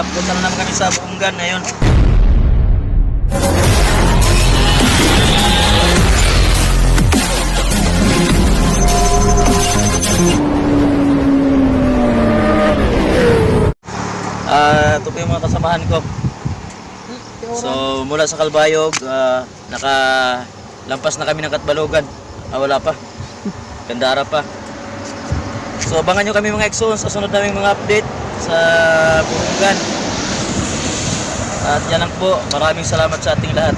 Punta na naman kami sa Buungan ngayon. Ito po yung mga kasamahan ko. So mula sa Kalbayog, nakalampas na kami ng Katbalogan. Wala pa. Gandara pa. So abangan nyo kami mga Exxon sa sunod naming mga update sa Buungan. At yan lang po. Maraming salamat sa ating lahat.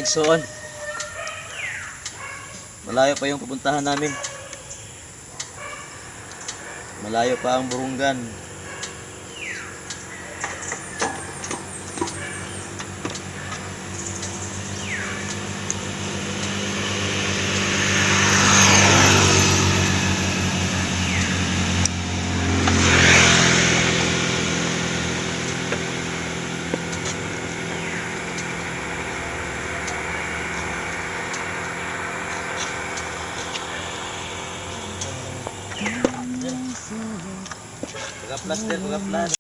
Igsoon. Malayo pa yung pupuntahan namin. Malayo pa ang Burungan. Pagaplas din, pagaplas.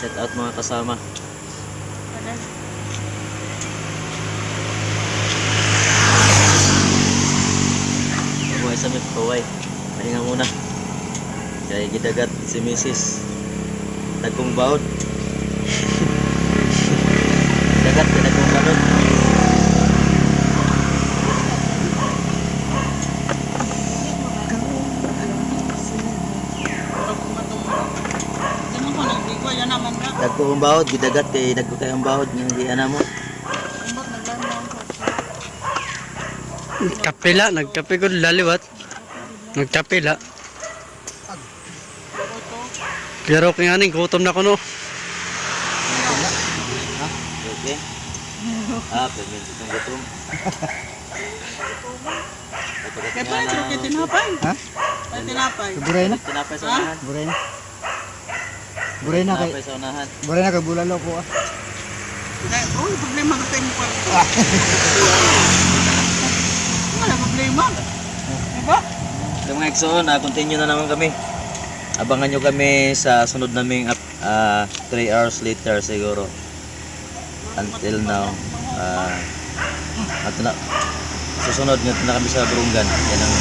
Shout out mga kasama. Buhay sa may paway. Pahinga muna. Kaya gidagat si Mrs. Nagkong baod. Dagat na nagkong baod. Nagkong baod, gidagat kay nagkong baod ng giana mo. Kapila, nagkape ko laliwat. Nagkapila. Pero kaya ning gutom na ko no. Okay. Permen itong gutom. Kaya pa ito kayo tinapay. Ha? Ay tinapay. Buray na? Tinapay sa unahan. Buray na? Buray na kay... Tinapay sa unahan. Buray na kay bulalo po ah. Oh, problema ka tayo mo pa. Wala problema. Diba? So mga Exxon, continue na naman kami. Abangan nyo kami sa sunod naming 3 hours later siguro. Until now. At na, susunod na kami sa Burungan. Yan ang